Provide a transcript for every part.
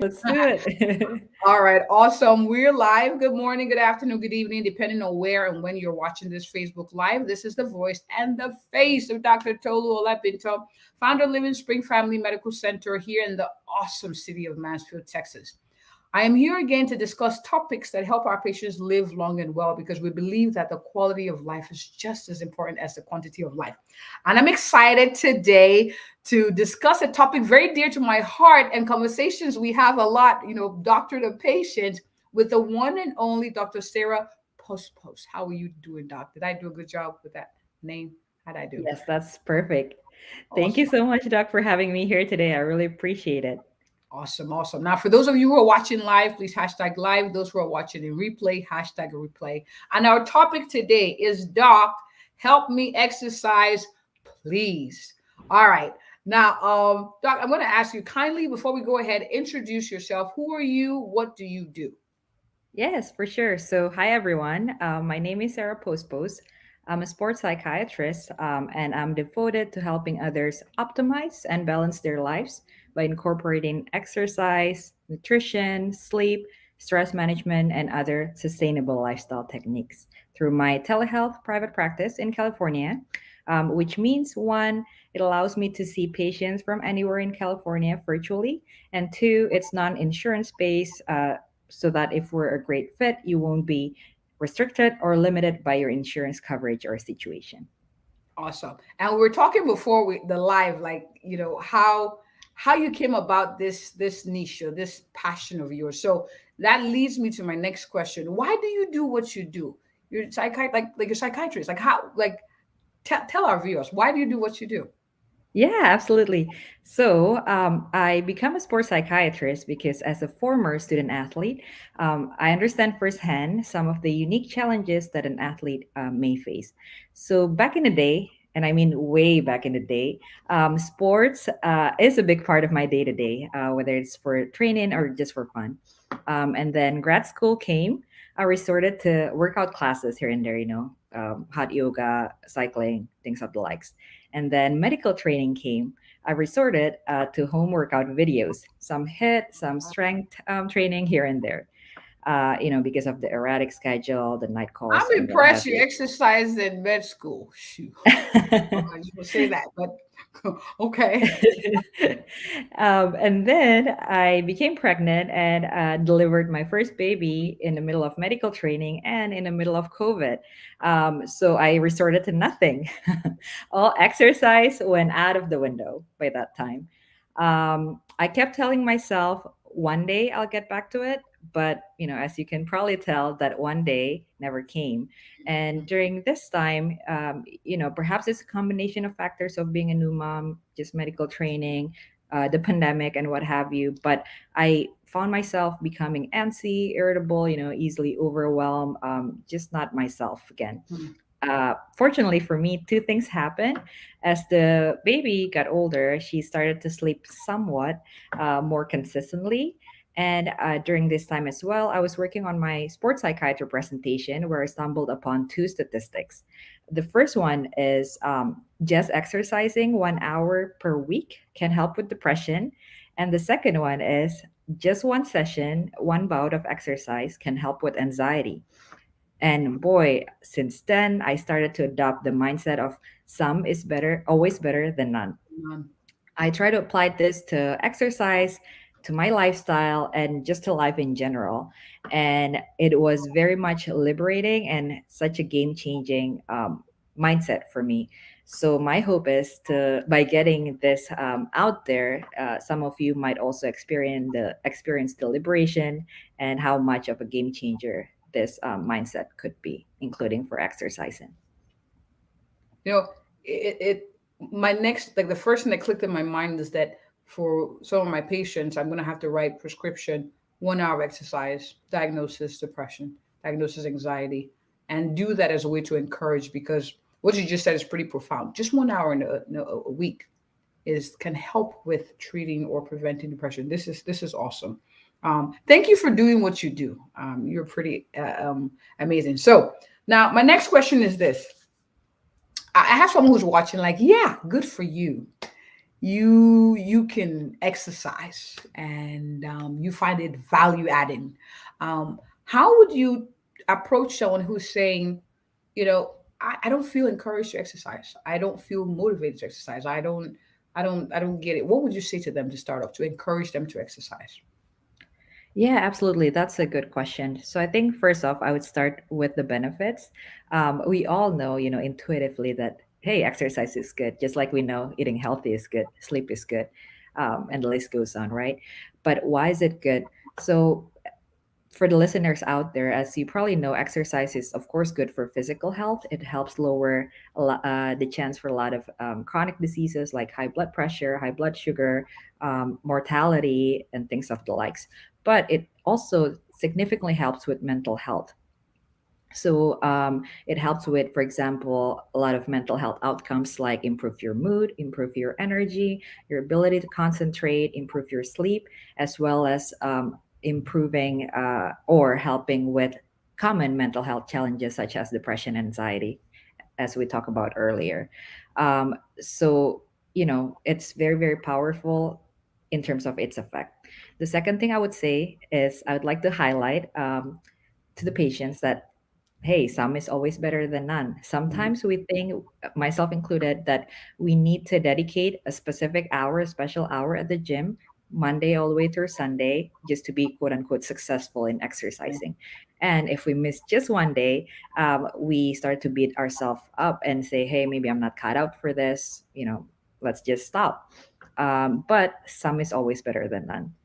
Let's do it. All right, awesome. We're live. Good morning, good afternoon, good evening, depending on where and when you're watching this Facebook Live. This is the voice and the face of Dr. Olabintan, founder of Livingspring Family Medical Center here in the awesome city of Mansfield, Texas. I am here again to discuss topics that help our patients live long and well because we believe that the quality of life is just as important as the quantity of life. And I'm excited today to discuss a topic very dear to my heart and conversations we have a lot, doctor to patient with the one and only Dr. Sarah Pospos. How are you doing, doc? Did I do a good job with that name? How'd I do? Yes, that's perfect. Thank you Awesome. so much, Doc, for having me here today. I really appreciate it. Awesome, awesome. Now, for those of you who are watching live, please hashtag live. Those who are watching in replay, hashtag replay. And our topic today is Doc, help me exercise, please. All right. Now, Doc, I'm going to ask you kindly before we go ahead, introduce yourself. Who are you? What do you do? Yes, for sure. So, hi, everyone. My name is Sarah Pospos. I'm a sports psychiatrist, and I'm devoted to helping others optimize and balance their lives by incorporating exercise, nutrition, sleep, stress management, and other sustainable lifestyle techniques through my telehealth private practice in California, which means one, it allows me to see patients from anywhere in California virtually, and two, it's non insurance based. So that if we're a great fit, you won't be restricted or limited by your insurance coverage or situation. Awesome. And we were talking before the live, like, how you came about this niche or this passion of yours. So that leads me to my next question. Why do you do what you do? You're like a psychiatrist. Like how like tell our viewers, why do you do what you do? Yeah, absolutely. So I become a sports psychiatrist because, as a former student athlete, I understand firsthand some of the unique challenges that an athlete may face. So, back in the day, and I mean way back in the day, sports is a big part of my day to day, whether it's for training or just for fun. And then grad school came. I resorted to workout classes here and there, hot yoga, cycling, things of the likes. And then medical training came. I resorted to home workout videos, some HIIT, some strength training here and there, because of the erratic schedule, the night calls, I'm and what have impressed you you. exercised in med school. Shoot. I just want to say that, but okay. And then I became pregnant and delivered my first baby in the middle of medical training and in the middle of COVID. So I resorted to nothing. All exercise went out of the window by that time. I kept telling myself one day I'll get back to it. But, as you can probably tell, that one day never came. And during this time, perhaps it's a combination of factors of being a new mom, just medical training, the pandemic, and what have you. But I found myself becoming antsy, irritable, easily overwhelmed, just not myself again. Fortunately for me, two things happened. As the baby got older, she started to sleep somewhat more consistently. And during this time as well, I was working on my sports psychiatry presentation where I stumbled upon two statistics. The first one is just exercising 1 hour per week can help with depression. And the second one is just one session, one bout of exercise can help with anxiety. And boy, since then, I started to adopt the mindset of some is better, always better than none. None. I try to apply this to exercise, to my lifestyle, and just to life in general. And it was very much liberating and such a game changing mindset for me. So my hope is to, by getting this out there, some of you might also experience the liberation and how much of a game changer this mindset could be, including for exercising. You know, it my next like the first thing that clicked in my mind is that for some of my patients, I'm going to have to write prescription 1 hour exercise, diagnosis depression, diagnosis anxiety, and do that as a way to encourage because what you just said is pretty profound. Just 1 hour in a week is can help with treating or preventing depression. This is awesome. Thank you for doing what you do. You're pretty amazing. So now my next question is this: I have someone who's watching, like, yeah, good for you. you can exercise and you find it value adding. How would you approach someone who's saying, you know, I don't feel encouraged to exercise. I don't feel motivated to exercise. I don't get it. What would you say to them to start off to encourage them to exercise? Yeah, absolutely. That's a good question. So I think first off, I would start with the benefits. We all know, intuitively that, hey, exercise is good, just like we know eating healthy is good, sleep is good, and the list goes on, right? But why is it good? So for the listeners out there, as you probably know, exercise is, of course, good for physical health. It helps lower the chance for a lot of chronic diseases like high blood pressure, high blood sugar, mortality, and things of the likes. But it also significantly helps with mental health. So it helps with, for example, a lot of mental health outcomes like improve your mood, improve your energy, your ability to concentrate, improve your sleep, as well as improving or helping with common mental health challenges such as depression, anxiety, as we talked about earlier. So, it's very, very powerful in terms of its effect. The second thing I would say is I would like to highlight to the patients that hey, some is always better than none. Mhm. Sometimes we think, myself included, that we need to dedicate a specific hour, a special hour at the gym, Monday all the way through Sunday, just to be quote unquote successful in exercising. And if we miss just one day, we start to beat ourselves up and say, hey, maybe I'm not cut out for this, let's just stop. But some is always better than none.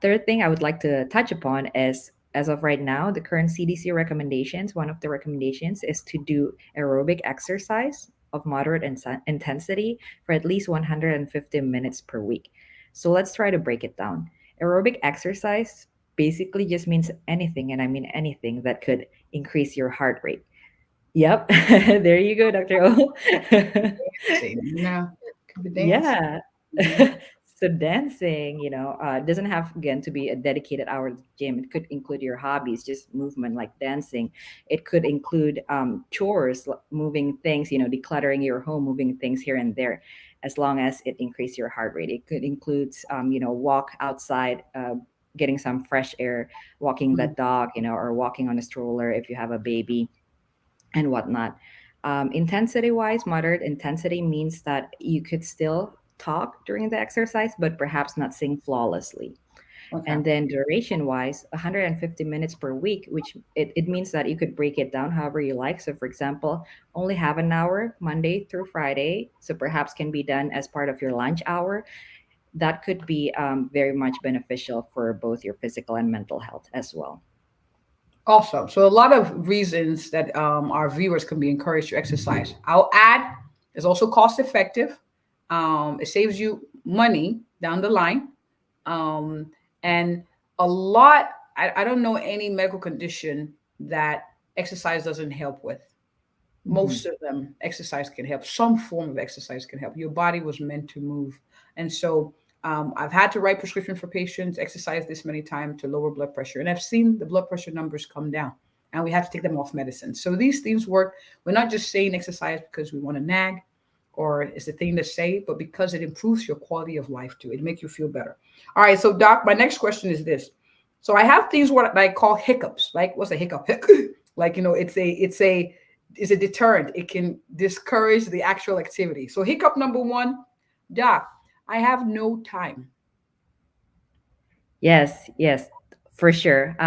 Third thing I would like to touch upon is, as of right now, the current CDC recommendations, one of the recommendations is to do aerobic exercise of moderate intensity for at least 150 minutes per week. So let's try to break it down. Aerobic exercise basically just means anything, and I mean anything that could increase your heart rate. Yep, there you go, Dr. O. Dancing, could be dancing. Yeah. Mhm. So dancing, doesn't have again to be a dedicated hour at the gym. It could include your hobbies, just movement like dancing. It could include chores, moving things, decluttering your home, moving things here and there, as long as it increase your heart rate. It could include, walk outside, getting some fresh air, walking Mhm. that dog, or walking on a stroller if you have a baby and whatnot. Intensity wise, moderate intensity means that you could still talk during the exercise, but perhaps not sing flawlessly. Okay. And then duration wise, 150 minutes per week, which it means that you could break it down however you like. So, for example, only have an hour Monday through Friday. So, perhaps can be done as part of your lunch hour. That could be very much beneficial for both your physical and mental health as well. Awesome. So a lot of reasons that our viewers can be encouraged to exercise. I'll add, it's also cost effective. It saves you money down the line. Um, and a lot, I don't know any medical condition that exercise doesn't help with. Mhm. Most of them, exercise can help. Some form of exercise can help. Your body was meant to move. And so I've had to write prescription for patients, exercise this many times to lower blood pressure. And I've seen the blood pressure numbers come down, and we have to take them off medicine. So these things work. We're not just saying exercise because we want to nag or it's the thing to say, but because it improves your quality of life too. It makes you feel better. All right. So, Doc, my next question is this. So I have things what I call hiccups. Like, what's a hiccup? Like, it's a deterrent. It can discourage the actual activity. So hiccup number one, Doc, I have no time. Yes, yes, for sure.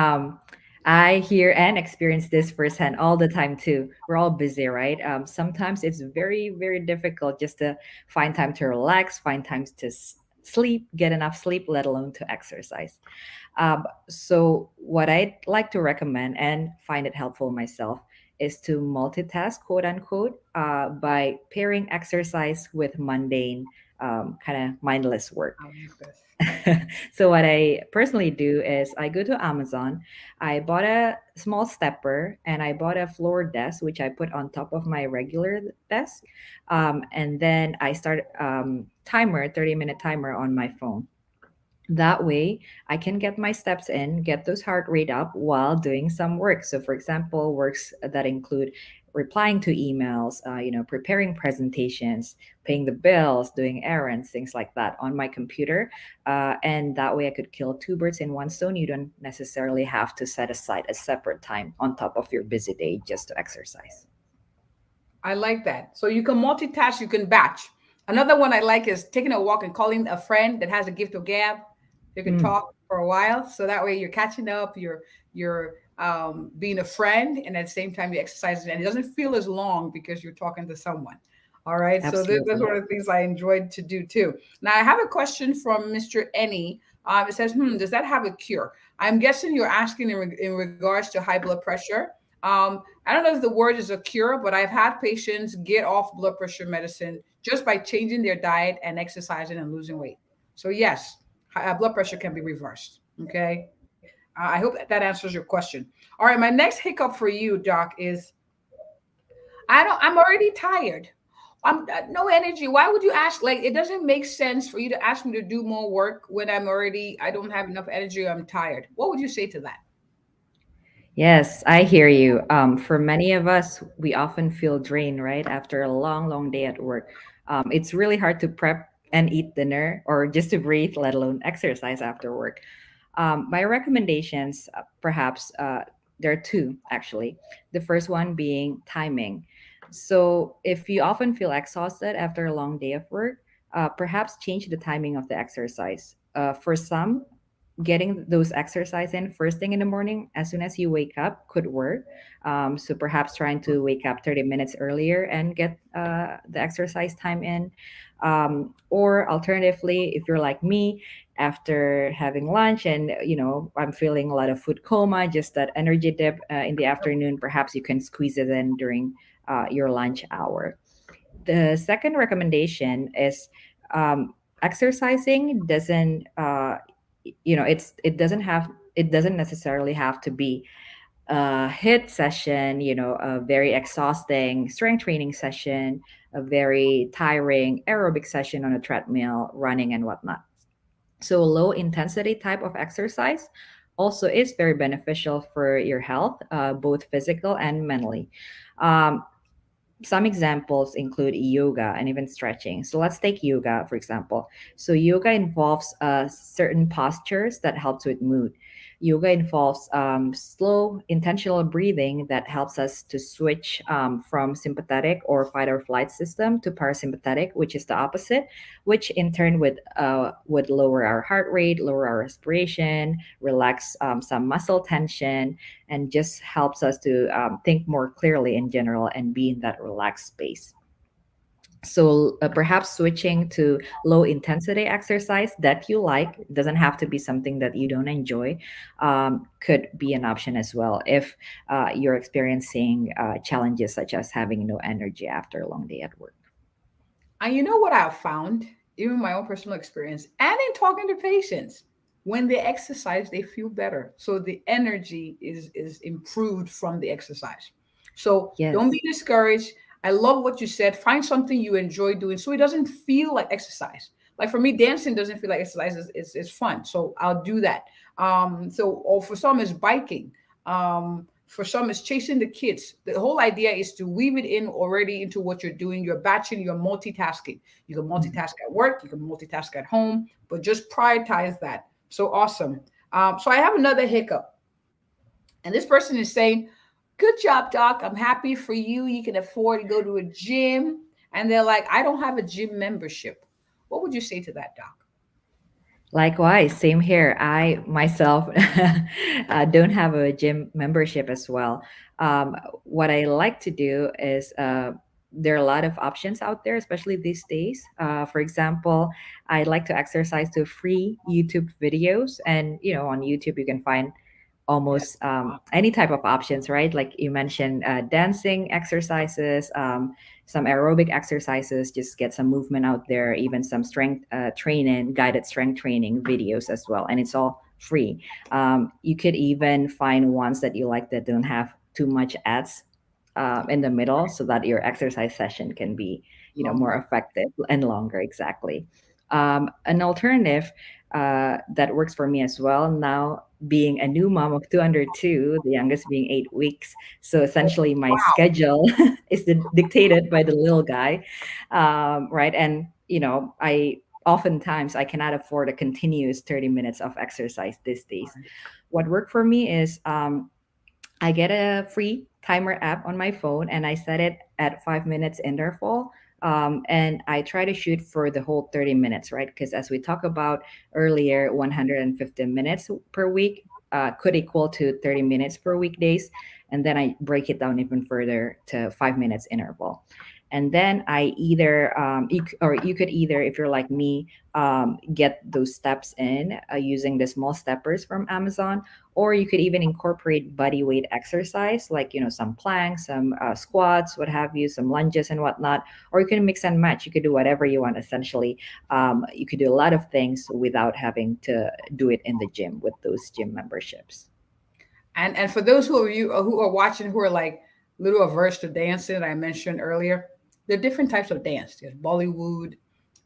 I hear and experience this firsthand all the time too. We're all busy, right? Sometimes it's very, very difficult just to find time to relax, find times to sleep, get enough sleep, let alone to exercise. So, what I'd like to recommend and find it helpful myself is to multitask, quote unquote, by pairing exercise with mundane, kind of mindless work. I like this. So what I personally do is I go to Amazon, I bought a small stepper and I bought a floor desk which I put on top of my regular desk, and then I start timer 30-minute timer on my phone. That way I can get my steps in, get those heart rate up while doing some work. So for example, works that include replying to emails, preparing presentations, paying the bills, doing errands, things like that on my computer. And that way I could kill two birds in one stone. You don't necessarily have to set aside a separate time on top of your busy day just to exercise. I like that. So you can multitask, you can batch. Another one I like is taking a walk and calling a friend that has a gift of gab. You can Mm, talk for a while. So that way you're catching up, you're being a friend, and at the same time you exercise, and it doesn't feel as long because you're talking to someone. All right. So that's absolutely. one of the things I enjoyed to do too. Now I have a question from Mr. Any. It says, does that have a cure? I'm guessing you're asking in regards to high blood pressure. I don't know if the word is a cure, but I've had patients get off blood pressure medicine just by changing their diet and exercising and losing weight. So yes, blood pressure can be reversed. Okay. I hope that answers your question. All right. My next hiccup for you, Doc, is I'm already tired. I'm no energy. Why would you ask? Like, it doesn't make sense for you to ask me to do more work when I don't have enough energy. I'm tired. What would you say to that? Yes, I hear you. For many of us, we often feel drained, right, after a long, long day at work. It's really hard to prep and eat dinner or just to breathe, let alone exercise after work. My recommendations, perhaps, there are two actually. The first one being timing. So, if you often feel exhausted after a long day of work, perhaps change the timing of the exercise. For some, getting those exercise in first thing in the morning as soon as you wake up could work. So perhaps trying to wake up 30 minutes earlier and get the exercise time in. Or alternatively, if you're like me, after having lunch and I'm feeling a lot of food coma, just that energy dip in the afternoon, perhaps you can squeeze it in during your lunch hour. The second recommendation is exercising doesn't it doesn't necessarily have to be a hit session, a very exhausting strength training session, a very tiring aerobic session on a treadmill, running and whatnot. So low intensity type of exercise also is very beneficial for your health, both physical and mentally. um, some examples include yoga and even stretching. So let's take yoga, for example. So yoga involves certain postures that helps with mood. Yoga involves slow, intentional breathing that helps us to switch from sympathetic or fight or flight system to parasympathetic, which is the opposite, which in turn would lower our heart rate, lower our respiration, relax some muscle tension, and just helps us to think more clearly in general and be in that relaxed space. So perhaps switching to low intensity exercise that you like, doesn't have to be something that you don't enjoy, could be an option as well if you're experiencing challenges such as having no energy after a long day at work. And you know what I've found, even my own personal experience, and in talking to patients, when they exercise, they feel better. So the energy is improved from the exercise. So don't Yes. be discouraged. I love what you said. Find something you enjoy doing so it doesn't feel like exercise. Like for me, dancing doesn't feel like exercise. It's fun. So I'll do that. Or for some, it's biking. For some, it's chasing the kids. The whole idea is to weave it in already into what you're doing. You're batching, you're multitasking. You can Mhm. multitask at work, you can multitask at home, but just prioritize that. So awesome. So I have another hiccup. And this person is saying, good job, doc. I'm happy for you. You can afford to go to a gym. And they're like, I don't have a gym membership. What would you say to that, doc? Likewise, same here. I myself don't have a gym membership as well. What I like to do is there are a lot of options out there, especially these days. For example, I like to exercise to free YouTube videos, and on YouTube you can find Yes. almost any type of options, right? Like you mentioned, dancing exercises, some aerobic exercises, just get some movement out there, even some strength training, guided strength training videos as well. And it's all free. You could even find ones that you like that don't have too much ads in the middle so that your exercise session can be more Longer. effective and longer. Exactly. An alternative that works for me as well now, being a new mom of two under two, the youngest being 8 weeks. So essentially, my Wow. schedule is dictated by the little guy, right? And I oftentimes I cannot afford a continuous 30 minutes of exercise these days. What worked for me is I get a free timer app on my phone and I set it at 5 minutes interval. And I try to shoot for the whole 30 minutes, right? Because as we talked about earlier, 150 minutes per week could equal to 30 minutes per weekdays. And then I break it down even further to 5 minutes interval. And then I either, or you could either, if you're like me, get those steps in using the small steppers from Amazon, or you could even incorporate body weight exercise like some planks, some squats, what have you, some lunges and whatnot. Or you can mix and match, you could do whatever you want essentially. You could do a lot of things without having to do it in the gym with those gym memberships. And for those who are you who are watching who are like little averse to dancing, I mentioned earlier, there are different types of dance. There's Bollywood,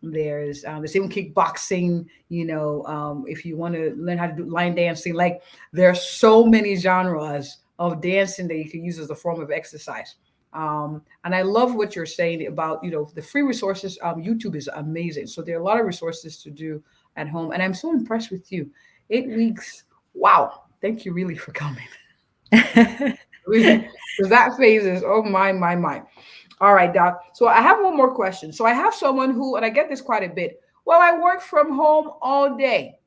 there's even kickboxing. If you want to learn how to do line dancing, like there are so many genres of dancing that you can use as a form of exercise. And I love what you're saying about the free resources. YouTube is amazing, so there are a lot of resources to do at home, and I'm so impressed with you. 8 weeks, wow! Thank you really for coming. Really, because that phase is, oh my. All right, Doc. So I have one more question. So I have someone who, and I get this quite a bit. Well, I work from home all day.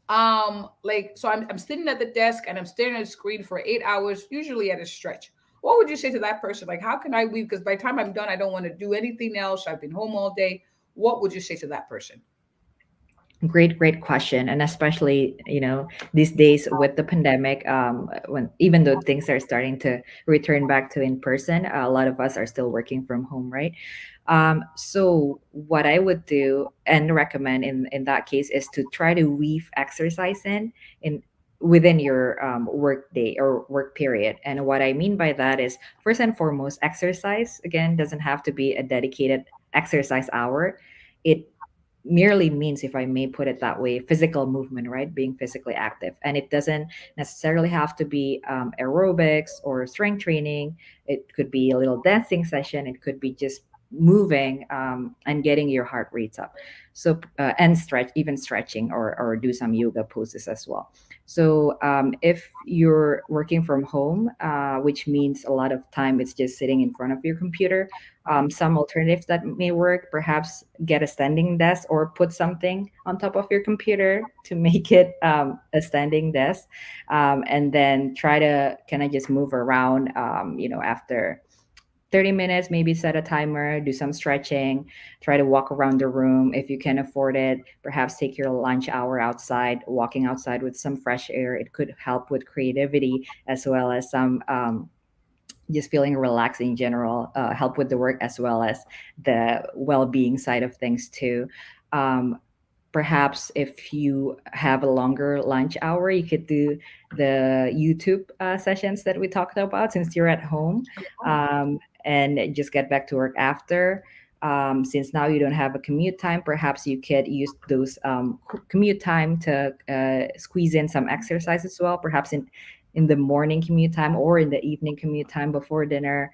Like, so I'm sitting at the desk and I'm staring at the screen for 8 hours, usually at a stretch. What would you say to that person? Like, how can I leave? Because by the time I'm done, I don't want to do anything else. I've been home all day. What would you say to that person? Great question. And especially, these days with the pandemic, when even though things are starting to return back to in person, a lot of us are still working from home, right? So what I would do and recommend in that case is to try to weave exercise in within your work day or work period. And what I mean by that is, first and foremost, exercise again doesn't have to be a dedicated exercise hour. It merely means, if I may put it that way, physical movement, right? Being physically active. And it doesn't necessarily have to be aerobics or strength training. It could be a little dancing session. It could be just moving and getting your heart rates up. So, and stretch, even stretching or do some yoga poses as well. So, if you're working from home, which means a lot of time it's just sitting in front of your computer, some alternatives that may work, perhaps get a standing desk or put something on top of your computer to make it a standing desk, and then try to kind of just move around, after 30 minutes, maybe set a timer, do some stretching, try to walk around the room if you can afford it. Perhaps take your lunch hour outside, walking outside with some fresh air. It could help with creativity as well as some just feeling relaxed in general, help with the work as well as the well-being side of things too. Um, Perhaps if you have a longer lunch hour, you could do the YouTube sessions that we talked about since you're at home, and just get back to work after. Since now you don't have a commute time, perhaps you could use those commute time to squeeze in some exercise as well, perhaps in the morning commute time or in the evening commute time before dinner.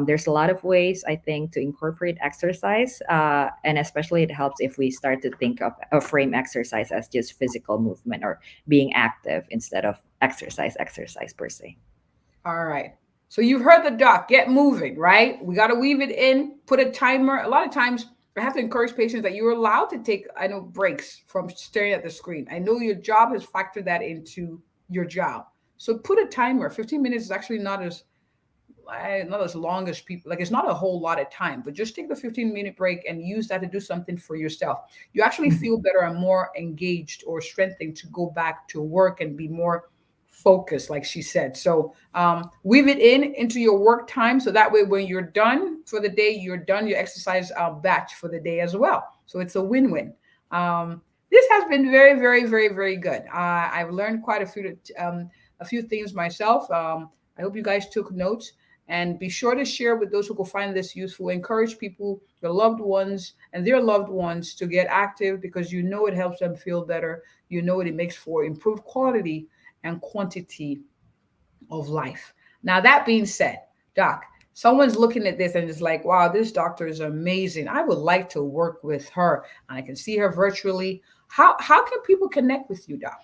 There's a lot of ways, I think, to incorporate exercise, and especially it helps if we start to think of frame exercise as just physical movement or being active instead of exercise per se. All right. So you've heard the doc. Get moving, right? We got to weave it in, put a timer. A lot of times, I have to encourage patients that you're allowed to take, I know, breaks from staring at the screen. I know your job has factored that into your job. So put a timer. 15 minutes is actually not as long as people like. It's not a whole lot of time, but just take the 15-minute break and use that to do something for yourself. You actually Mhm. feel better and more engaged or strengthened to go back to work and be more focused, like she said. So weave it into your work time, so that way when you're done for the day, you're done your exercise batch for the day as well. So it's a win-win. This has been very, very, very, very good. I've learned quite a few things myself. I hope you guys took notes. And be sure to share with those who will find this useful. Encourage people, your loved ones, and their loved ones to get active because you know it helps them feel better. You know what it makes for improved quality and quantity of life. Now, that being said, Doc, someone's looking at this and is like, wow, this doctor is amazing. I would like to work with her and I can see her virtually. How can people connect with you, Doc?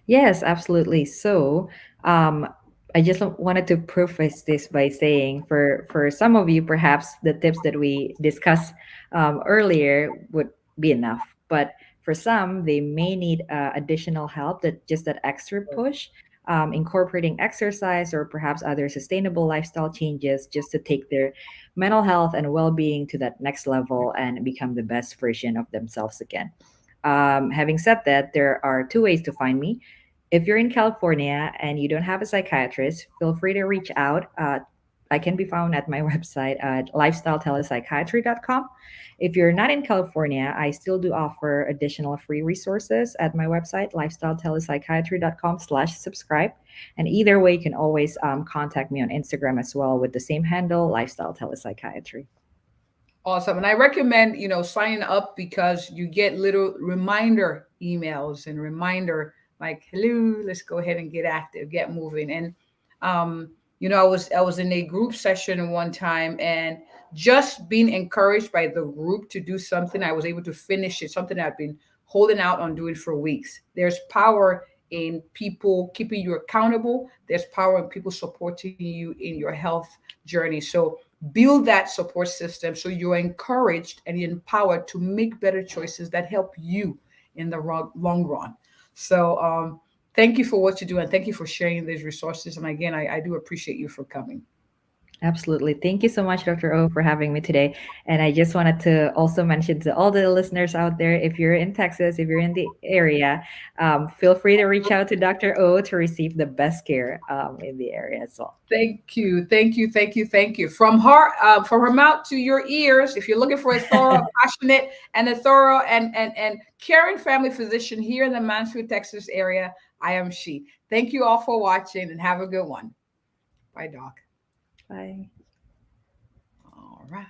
Yes, absolutely. So, um, I just wanted to preface this by saying, for some of you, perhaps the tips that we discussed earlier would be enough, but for some, they may need additional help, that just that extra push, incorporating exercise or perhaps other sustainable lifestyle changes, just to take their mental health and well-being to that next level and become the best version of themselves again. Having said that, there are two ways to find me. If you're in California and you don't have a psychiatrist, feel free to reach out. I can be found at my website at lifestyletelepsychiatry.com. If you're not in California, I still do offer additional free resources at my website, lifestyletelepsychiatry.com/subscribe. And either way, you can always contact me on Instagram as well with the same handle, Lifestyle Telepsychiatry. Awesome. And I recommend, signing up because you get little reminder emails and reminder like, hello, let's go ahead and get active, get moving. And I was in a group session one time and just being encouraged by the group to do something, I was able to finish it, something I've been holding out on doing for weeks. There's power in people keeping you accountable. There's power in people supporting you in your health journey. So build that support system so you're encouraged and empowered to make better choices that help you in the long run. So thank you for what you do and thank you for sharing these resources. And again, I do appreciate you for coming. Absolutely. Thank you so much, Dr. O, for having me today. And I just wanted to also mention to all the listeners out there, if you're in Texas, if you're in the area, feel free to reach out to Dr. O to receive the best care in the area as well. Thank you, thank you, thank you, thank you. From her mouth to your ears. If you're looking for a thorough, passionate, and a thorough and caring family physician here in the Mansfield, Texas area, I am she. Thank you all for watching and have a good one. Bye, Doc. Bye. All right.